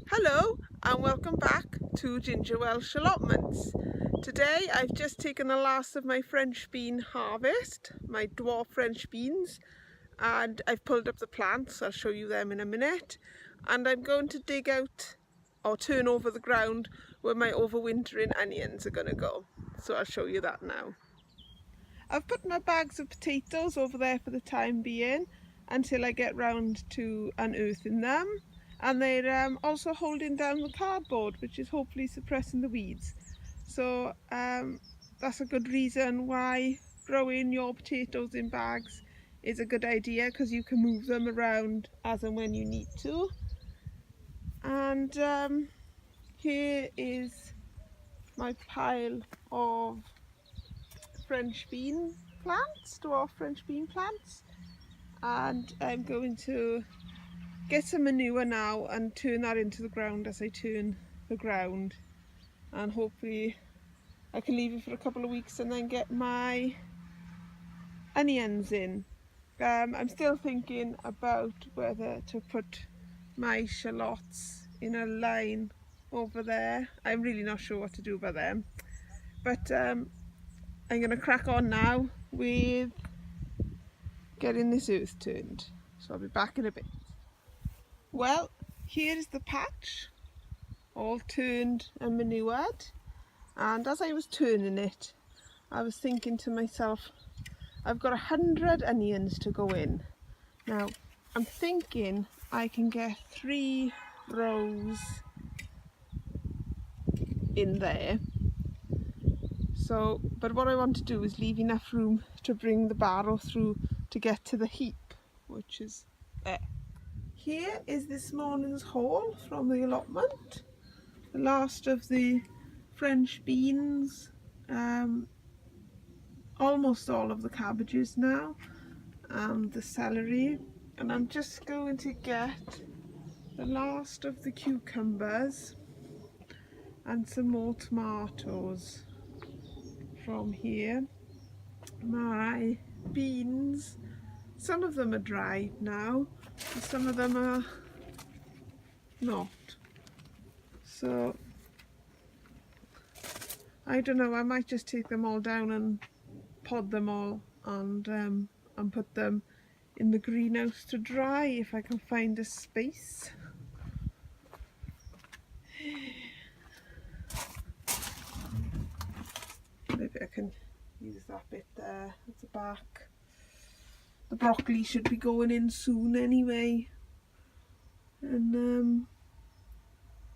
Hello and welcome back to Ginger Welsh Allotments. Today I've just taken the last of my French bean harvest, my dwarf French beans, and I've pulled up the plants. I'll show you them in a minute, and I'm going to dig out or turn over the ground where my overwintering onions are going to go. So I'll show you that now. I've put my bags of potatoes over there for the time being until I get round to unearthing them. And they're also holding down the cardboard, which is hopefully suppressing the weeds. So that's a good reason why growing your potatoes in bags is a good idea, because you can move them around as and when you need to. And here is my pile of French bean plants, dwarf French bean plants. And I'm going to get some manure now and turn that into the ground as I turn the ground, and hopefully I can leave it for a couple of weeks and then get my onions in. I'm still thinking about whether to put my shallots in a line over there. I'm really not sure what to do about them, but I'm going to crack on now with getting this earth turned, so I'll be back in a bit. Well, here's the patch, all turned and manured, and as I was turning it, I was thinking to myself, I've got 100 onions to go in. Now, I'm thinking I can get 3 rows in there. So, but what I want to do is leave enough room to bring the barrow through to get to the heap, which is there. Here is this morning's haul from the allotment. The last of the French beans, almost all of the cabbages now, and the celery. And I'm just going to get the last of the cucumbers and some more tomatoes from here. My beans, some of them are dried now, and some of them are not. So I don't know, I might just take them all down and pod them all and put them in the greenhouse to dry if I can find a space. Maybe I can use that bit there at the back. The broccoli should be going in soon anyway, and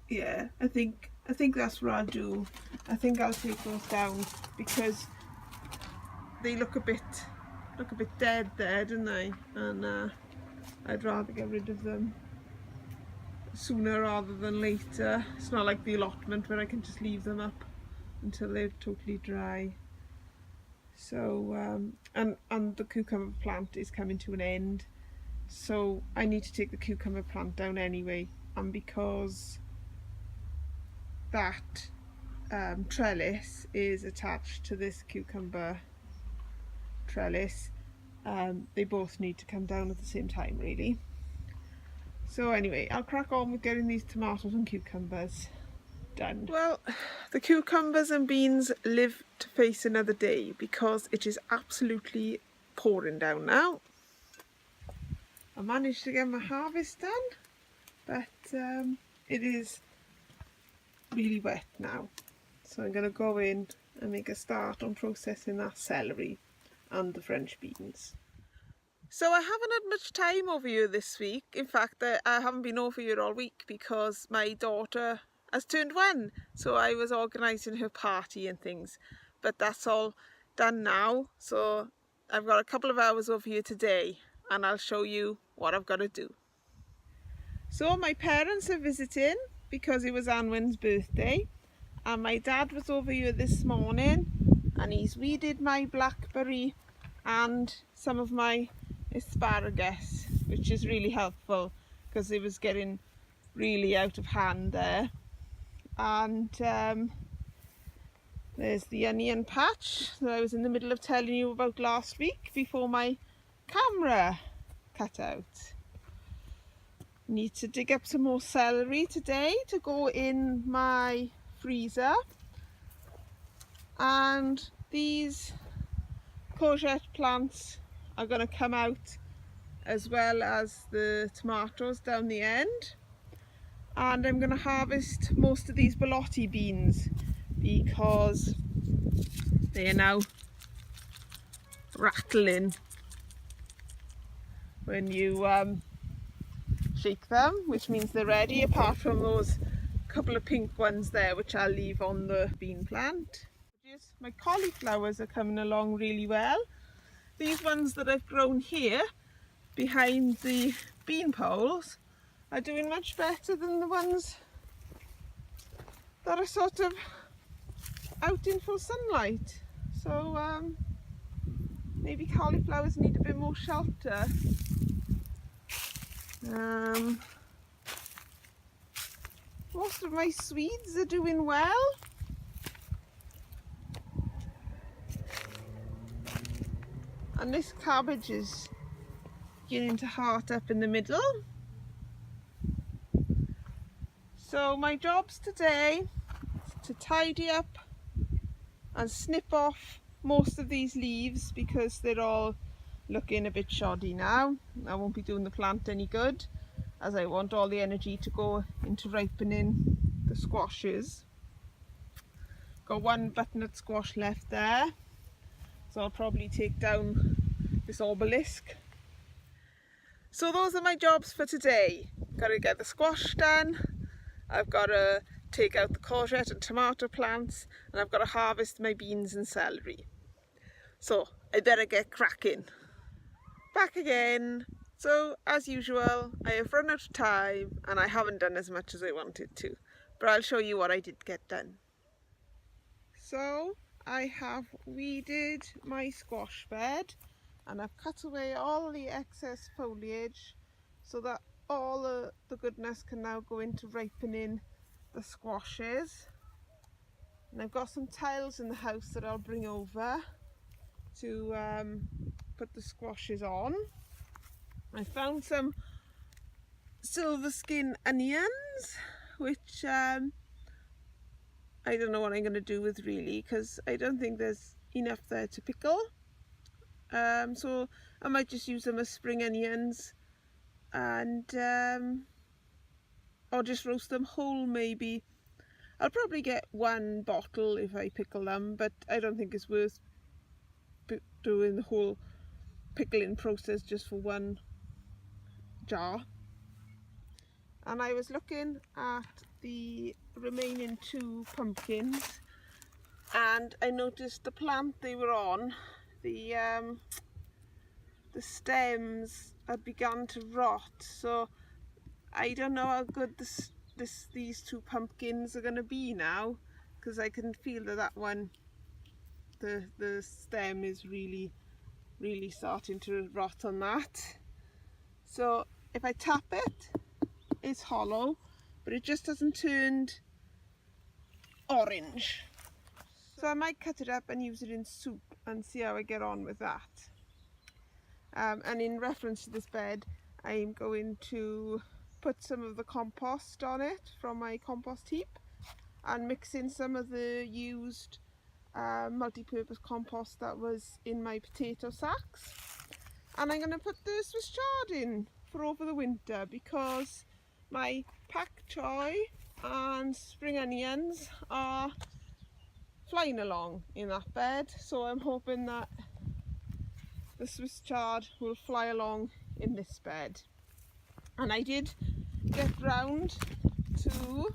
yeah, I think that's what I'll do. I think I'll take those down because they look a bit dead there, don't they? And I'd rather get rid of them sooner rather than later. It's not like the allotment where I can just leave them up until they're totally dry. So and the cucumber plant is coming to an end, so I need to take the cucumber plant down anyway. And because that trellis is attached to this cucumber trellis, they both need to come down at the same time, really. So anyway, I'll crack on with getting these tomatoes and cucumbers done. Well, the cucumbers and beans live to face another day because it is absolutely pouring down now. I managed to get my harvest done, but it is really wet now. So I'm going to go in and make a start on processing that celery and the French beans. So I haven't had much time over here this week. In fact, I haven't been over here all week because my daughter has turned 1, so I was organising her party and things, but that's all done now. So I've got a couple of hours over here today and I'll show you what I've got to do. So my parents are visiting because it was Anwen's birthday, and my dad was over here this morning and he's weeded my blackberry and some of my asparagus, which is really helpful because it was getting really out of hand there. And there's the onion patch that I was in the middle of telling you about last week before my camera cut out. Need to dig up some more celery today to go in my freezer. And these courgette plants are going to come out, as well as the tomatoes down the end. And I'm going to harvest most of these borlotti beans because they are now rattling when you shake them, which means they're ready, apart from those couple of pink ones there which I'll leave on the bean plant. My cauliflowers are coming along really well. These ones that I've grown here behind the bean poles are doing much better than the ones that are sort of out in full sunlight. So maybe cauliflowers need a bit more shelter. Most of my Swedes are doing well. And this cabbage is beginning to heart up in the middle. So my jobs today is to tidy up and snip off most of these leaves because they're all looking a bit shoddy now. I won't be doing the plant any good, as I want all the energy to go into ripening the squashes. Got one butternut squash left there, so I'll probably take down this obelisk. So those are my jobs for today. Got to get the squash done, I've got to take out the courgette and tomato plants, and I've got to harvest my beans and celery. So I better get cracking. Back again. So as usual, I have run out of time and I haven't done as much as I wanted to, but I'll show you what I did get done. So I have weeded my squash bed and I've cut away all the excess foliage so that all the goodness can now go into ripening the squashes. And I've got some tiles in the house that I'll bring over to put the squashes on. I found some silver skin onions, which I don't know what I'm going to do with really, because I don't think there's enough there to pickle. So I might just use them as spring onions, and or just roast them whole maybe. I'll probably get one bottle if I pickle them, but I don't think it's worth doing the whole pickling process just for one jar. And I was looking at the remaining 2 pumpkins and I noticed the plant they were on, the stems had begun to rot, so I don't know how good these 2 pumpkins are going to be now, because I can feel that one, the stem is really starting to rot on that. So if I tap it, it's hollow, but it just hasn't turned orange. So I might cut it up and use it in soup and see how I get on with that. And in reference to this bed, I'm going to put some of the compost on it from my compost heap and mix in some of the used multi-purpose compost that was in my potato sacks. And I'm going to put the Swiss chard in for over the winter, because my pak choy and spring onions are flying along in that bed, so I'm hoping that the Swiss chard will fly along in this bed. And I did get round to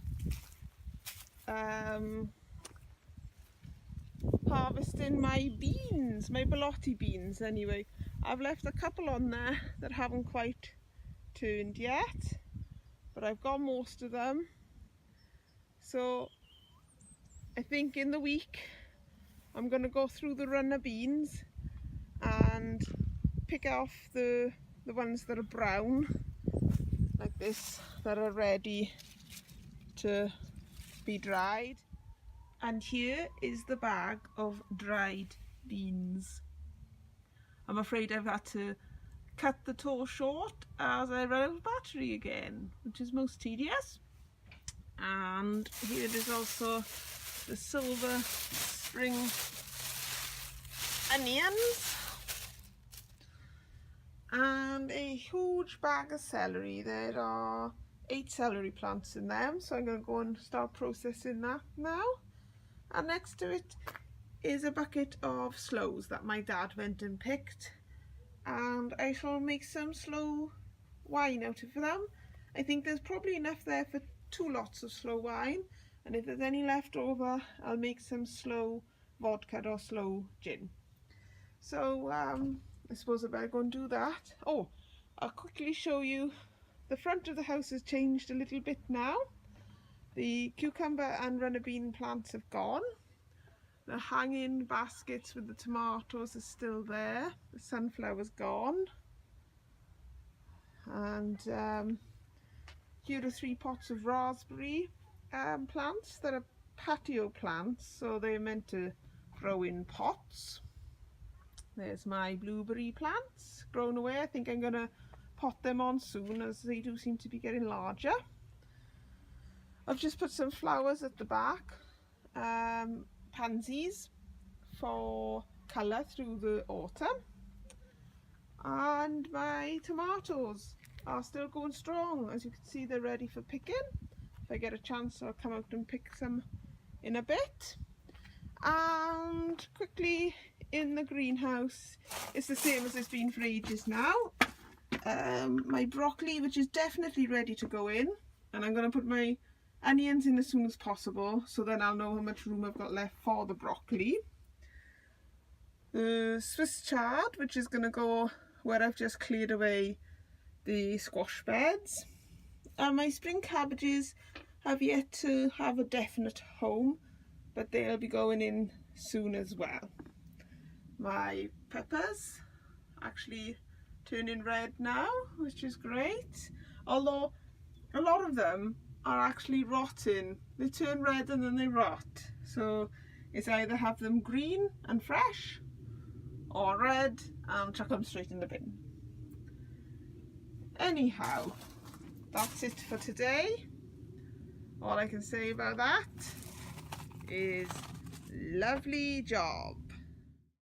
harvesting my beans, my borlotti beans anyway. I've left a couple on there that haven't quite turned yet, but I've got most of them. So I think in the week I'm going to go through the runner beans and pick off the ones that are brown like this, that are ready to be dried. And here is the bag of dried beans. I'm afraid I've had to cut the tour short as I run out of battery again, which is most tedious. And here is also the silver spring onions and a huge bag of celery. There are 8 celery plants in them, so I'm going to go and start processing that now. And next to it is a bucket of sloes that my dad went and picked, and I shall make some sloe wine out of them. I think there's probably enough there for 2 lots of sloe wine, and if there's any left over I'll make some sloe vodka or sloe gin. So I suppose I better go and do that. Oh, I'll quickly show you the front of the house has changed a little bit now. The cucumber and runner bean plants have gone. The hanging baskets with the tomatoes are still there. The sunflower's gone. And here are 3 pots of raspberry plants that are patio plants, so they're meant to grow in pots. There's my blueberry plants grown away. I think I'm going to pot them on soon, as they do seem to be getting larger. I've just put some flowers at the back, pansies for colour through the autumn, and my tomatoes are still going strong. As you can see, they're ready for picking. If I get a chance, I'll come out and pick some in a bit. And quickly in the greenhouse, it's the same as it's been for ages now. My broccoli, which is definitely ready to go in, and I'm going to put my onions in as soon as possible, so then I'll know how much room I've got left for the broccoli. The Swiss chard, which is going to go where I've just cleared away the squash beds. And my spring cabbages have yet to have a definite home, but they'll be going in soon as well. My peppers actually turning red now, which is great, although a lot of them are actually rotting. They turn red and then they rot, so it's either have them green and fresh or red and chuck them straight in the bin. Anyhow, that's it for today. All I can say about that is lovely job.